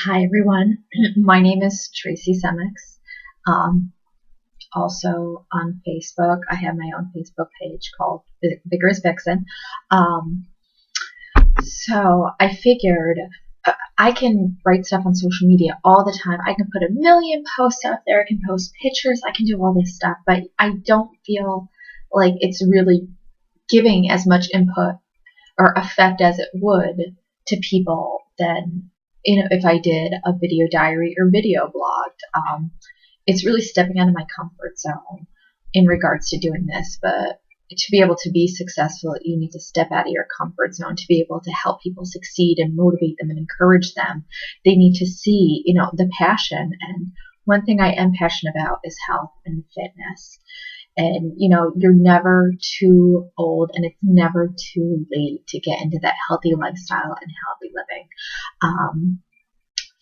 Hi everyone, my name is Tracy Semix. Um, Also on Facebook, I have my own Facebook page called Vigorous Vixen. Um, so I figured I can write stuff on social media all the time. I can put a million posts out there. I can post pictures. I can do all this stuff, but I don't feel like it's really giving as much input or effect as it would to people than if I did a video diary or video blogged. It's really stepping out of my comfort zone in regards to doing this, but to be able to be successful, you need to step out of your comfort zone to be able to help people succeed and motivate them and encourage them. They need to see, the passion. And one thing I am passionate about is health and fitness. And, you're never too old and it's never too late to get into that healthy lifestyle and healthy living.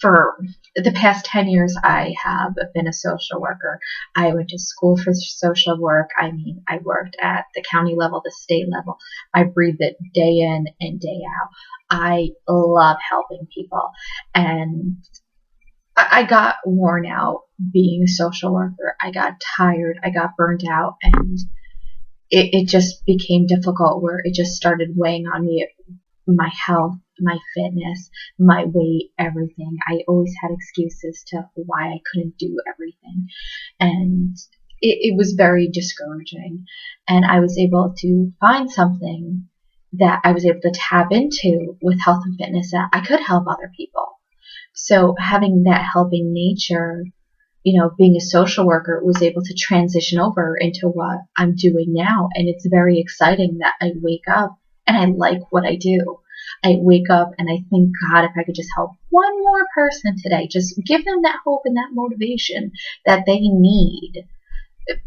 For the past 10 years, I have been a social worker. I went to school for social work. I worked at the county level, the state level. I breathed it day in and day out. I love helping people. And I got worn out being a social worker. I got tired. I got burnt out. And it just became difficult where it just started weighing on me, my health, my fitness, my weight, everything. I always had excuses to why I couldn't do everything. And it was very discouraging. And I was able to find something that I was able to tap into with health and fitness that I could help other people. So having that helping nature, being a social worker was able to transition over into what I'm doing now. And it's very exciting that I wake up and I like what I do. I wake up and I think, God, if I could just help one more person today, just give them that hope and that motivation that they need.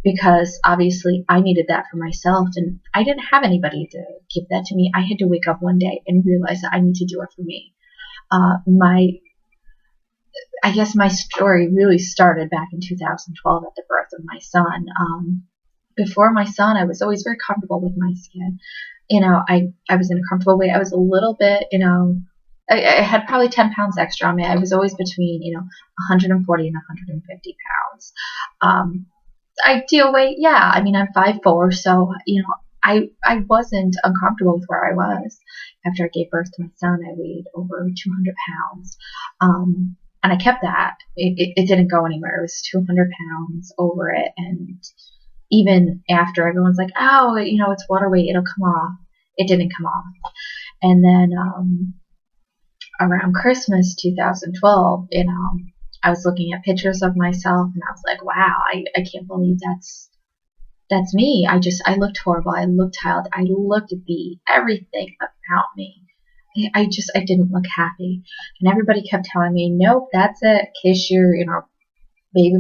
Because obviously I needed that for myself and I didn't have anybody to give that to me. I had to wake up one day and realize that I need to do it for me. I guess my story really started back in 2012 at the birth of my son. Before my son, I was always very comfortable with my skin. I was in a comfortable weight. I was a little bit, I had probably 10 pounds extra on me. I was always between, 140 and 150 pounds. Ideal weight, yeah. I'm 5'4", so, I wasn't uncomfortable with where I was. After I gave birth to my son, I weighed over 200 pounds. And I kept that. It didn't go anywhere. It was 200 pounds over it. And even after everyone's like, oh, it's water weight, it'll come off. It didn't come off. And then around Christmas 2012, I was looking at pictures of myself and I was like, wow, I can't believe that's me. I looked horrible. I looked tired. I looked beat. Everything about me. I didn't look happy. And everybody kept telling me, nope, that's it. Kiss your, baby,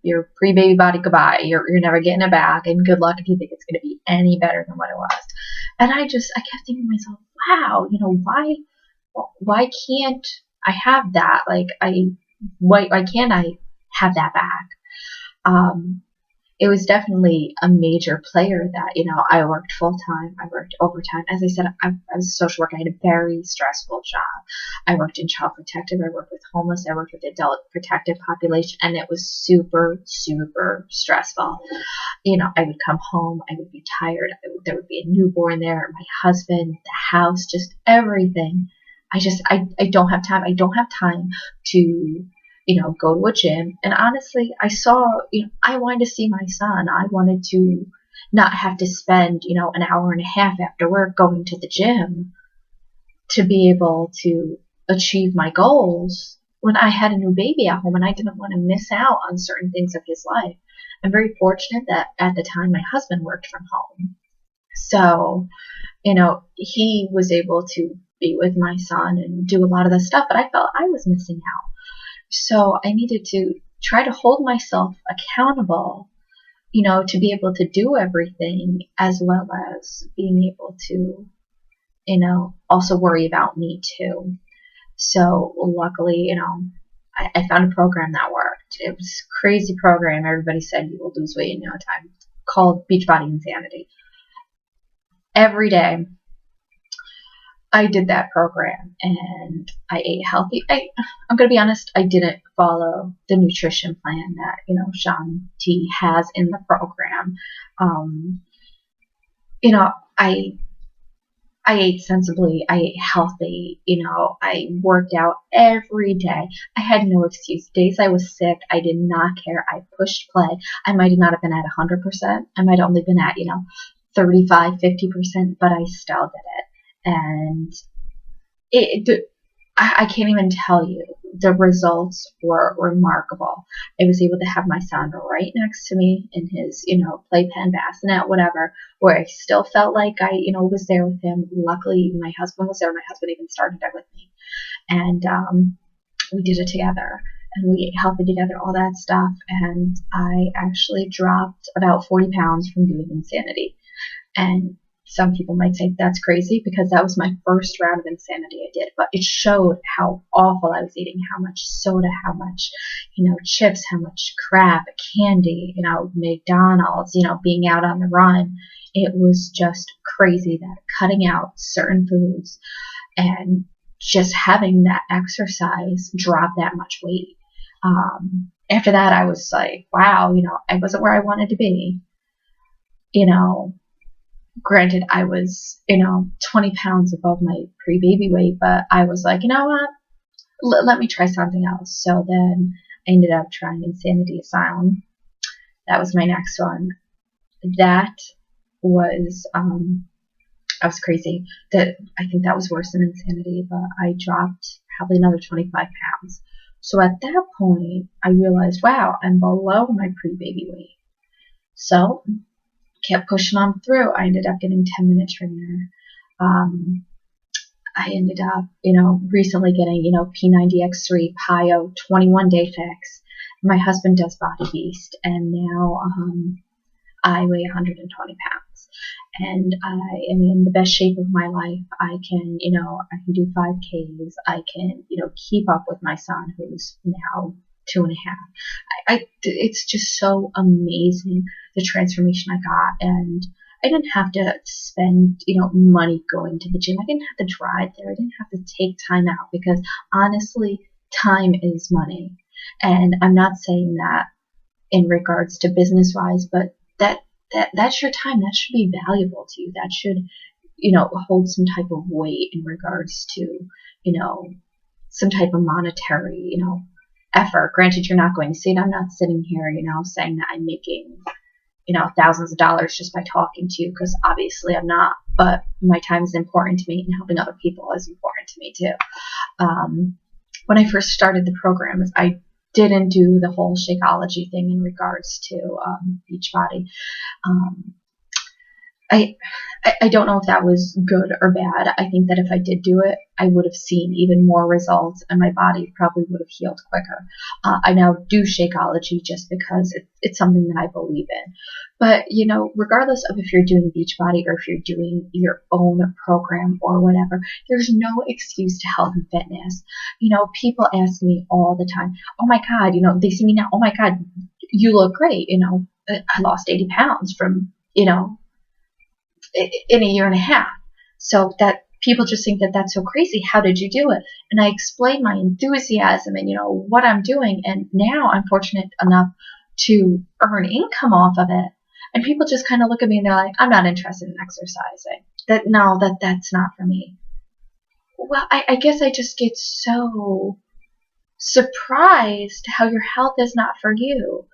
your pre-baby body goodbye. You're never getting it back, and good luck if you think it's going to be any better than what it was. And I kept thinking to myself, wow, why can't I have that? Why can't I have that back? It was definitely a major player that, I worked full time. I worked overtime. As I said, I was a social worker. I had a very stressful job. I worked in child protective. I worked with homeless. I worked with the adult protective population. And it was super, super stressful. I would come home. I would be tired. There would be a newborn there, my husband, the house, just everything. I don't have time. I don't have time to go to a gym. And honestly, I wanted to see my son. I wanted to not have to spend, an hour and a half after work going to the gym to be able to achieve my goals when I had a new baby at home and I didn't want to miss out on certain things of his life. I'm very fortunate that at the time my husband worked from home. So, he was able to be with my son and do a lot of the stuff, but I felt I was missing out. So I needed to try to hold myself accountable, to be able to do everything as well as being able to, also worry about me too. So luckily, I found a program that worked. It was a crazy program. Everybody said you will lose weight in no time, called Beachbody Insanity. Every day I did that program and I ate healthy. I'm going to be honest, I didn't follow the nutrition plan that, Shaun T has in the program. Um, you know, I ate sensibly. I ate healthy. I worked out every day. I had no excuse. Days I was sick, I did not care. I pushed play. I might not have been at 100%. I might have only been at, 35, 50%, but I still did it. And I can't even tell you. The results were remarkable. I was able to have my son right next to me in his, playpen, bassinet, whatever, where I still felt like I, was there with him. Luckily, my husband was there. My husband even started it with me. And we did it together. And we ate healthy together, all that stuff. And I actually dropped about 40 pounds from doing Insanity. And some people might say that's crazy because that was my first round of Insanity I did, but it showed how awful I was eating, how much soda, how much, chips, how much crap, candy, McDonald's, being out on the run. It was just crazy that cutting out certain foods and just having that exercise drop that much weight. After that, I was like, wow, I wasn't where I wanted to be. Granted, I was, 20 pounds above my pre-baby weight, but I was like, you know what? Let me try something else. So then I ended up trying Insanity Asylum. That was my next one. That was, I was crazy. I think that was worse than Insanity, but I dropped probably another 25 pounds. So at that point, I realized, wow, I'm below my pre-baby weight. So kept pushing on through. I ended up getting 10-minute trainer. I ended up, recently getting, P90X3, PIO, 21-day fix. My husband does Body Beast, and now I weigh 120 pounds. And I am in the best shape of my life. I can do 5Ks. I can, keep up with my son, who's now 2.5. It's just so amazing, the transformation I got. And I didn't have to spend, money going to the gym. I didn't have to drive there. I didn't have to take time out because honestly, time is money. And I'm not saying that in regards to business wise, but that's your time. That should be valuable to you. That should, hold some type of weight in regards to, some type of monetary, effort. Granted, you're not going to see it. I'm not sitting here, saying that I'm making, thousands of dollars just by talking to you, because obviously I'm not. But my time is important to me, and helping other people is important to me too. When I first started the program, I didn't do the whole Shakeology thing in regards to Beachbody. I don't know if that was good or bad. I think that if I did do it, I would have seen even more results, and my body probably would have healed quicker. I now do Shakeology just because it's something that I believe in. But, regardless of if you're doing Beachbody or if you're doing your own program or whatever, there's no excuse to health and fitness. People ask me all the time, oh my God, they see me now, oh my God, you look great. I lost 80 pounds from, in a year and a half. So that people just think that that's so crazy. How did you do it? And I explain my enthusiasm and, what I'm doing. And now I'm fortunate enough to earn income off of it. And people just kind of look at me and they're like, I'm not interested in exercising. That's not for me. Well, I guess I just get so surprised how your health is not for you.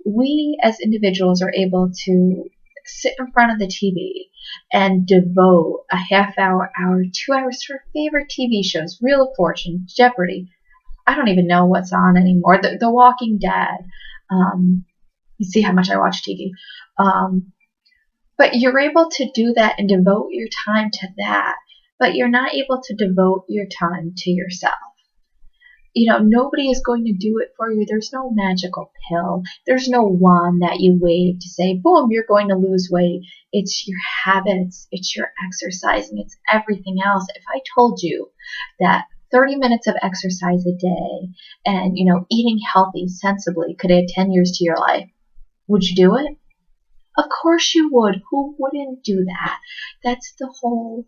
We as individuals are able to sit in front of the TV and devote a half hour, 2 hours to our favorite TV shows, Wheel of Fortune, Jeopardy. I don't even know what's on anymore. The Walking Dead. You see how much I watch TV. But you're able to do that and devote your time to that, but you're not able to devote your time to yourself. Nobody is going to do it for you. There's no magical pill. There's no wand that you wave to say, boom, you're going to lose weight. It's your habits. It's your exercising. It's everything else. If I told you that 30 minutes of exercise a day and, eating healthy, sensibly could add 10 years to your life, would you do it? Of course you would. Who wouldn't do that? That's the whole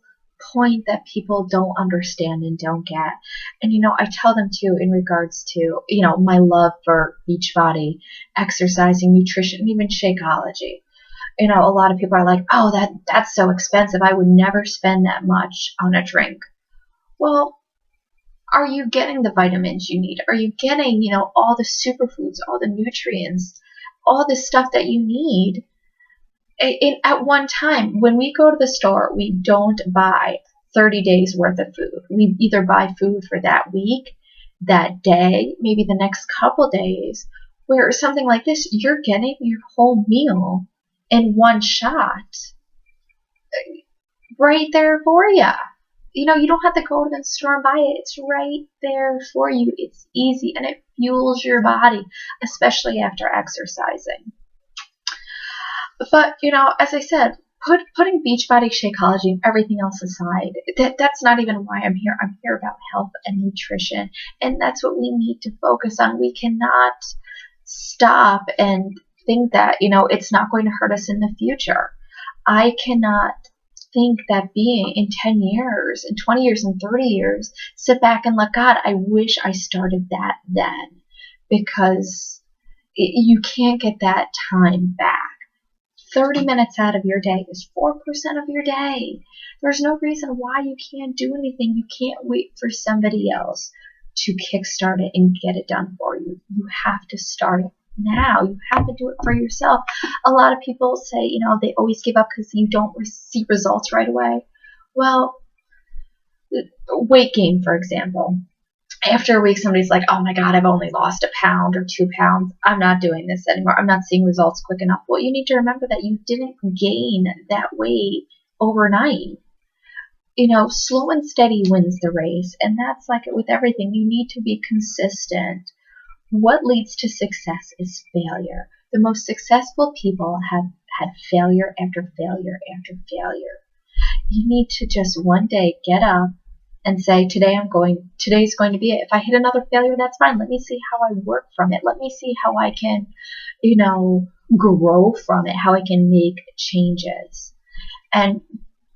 point that people don't understand and don't get. And, you know, I tell them too in regards to, you know, my love for Beachbody, exercising, nutrition, and even Shakeology. You know, a lot of people are like, oh, that's so expensive. I would never spend that much on a drink. Well, are you getting the vitamins you need? Are you getting, you know, all the superfoods, all the nutrients, all the stuff that you need at one time? When we go to the store, we don't buy 30 days worth of food. We either buy food for that week, that day, maybe the next couple days, where something like this, you're getting your whole meal in one shot right there for you. You know, you don't have to go to the store and buy it. It's right there for you. It's easy and it fuels your body, especially after exercising. But, you know, as I said, putting Beachbody, Shakeology, and everything else aside, that's not even why I'm here. I'm here about health and nutrition, and that's what we need to focus on. We cannot stop and think that, you know, it's not going to hurt us in the future. I cannot think that being in 10 years, in 20 years, and 30 years, sit back and let God, I wish I started that then, because you can't get that time back. 30 minutes out of your day is 4% of your day. There's no reason why you can't do anything. You can't wait for somebody else to kickstart it and get it done for you. You have to start it now. You have to do it for yourself. A lot of people say, you know, they always give up because you don't see results right away. Well, weight gain, for example. After a week, somebody's like, oh my God, I've only lost a pound or 2 pounds. I'm not doing this anymore. I'm not seeing results quick enough. Well, you need to remember that you didn't gain that weight overnight. You know, slow and steady wins the race. And that's like it with everything. You need to be consistent. What leads to success is failure. The most successful people have had failure after failure after failure. You need to just one day get up and say, today's going to be it. If I hit another failure, that's fine. Let me see how I work from it. Let me see how I can, you know, grow from it, how I can make changes. And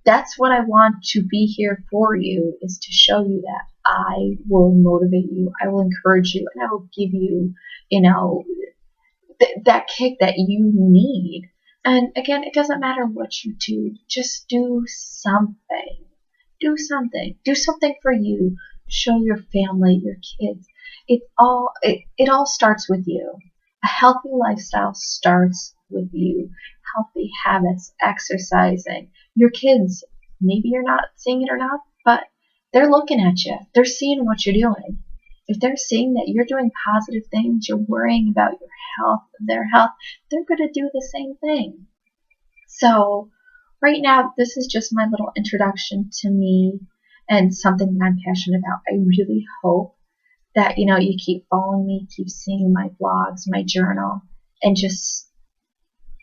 that's what I want to be here for you, is to show you that I will motivate you, I will encourage you, and I will give you, you know, that kick that you need. And again, it doesn't matter what you do. Just do something. Do something. Do something for you. Show your family, your kids. It all starts with you. A healthy lifestyle starts with you. Healthy habits, exercising. Your kids, maybe you're not seeing it or not, but they're looking at you. They're seeing what you're doing. If they're seeing that you're doing positive things, you're worrying about your health, their health, they're going to do the same thing. So right now, this is just my little introduction to me and something that I'm passionate about. I really hope that, you know, you keep following me, keep seeing my blogs, my journal, and just,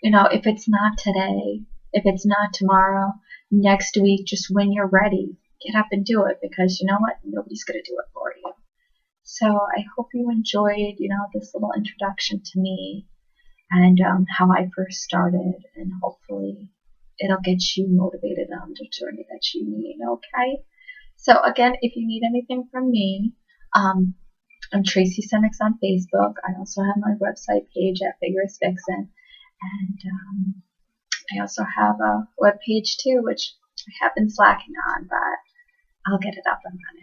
you know, if it's not today, if it's not tomorrow, next week, just when you're ready, get up and do it, because you know what? Nobody's going to do it for you. So I hope you enjoyed, you know, this little introduction to me and how I first started, and hopefully it'll get you motivated on the journey that you need, okay? So again, if you need anything from me, I'm Tracy Senex on Facebook. I also have my website page at Vigorous Vixen, and I also have a web page too, which I have been slacking on, but I'll get it up and running.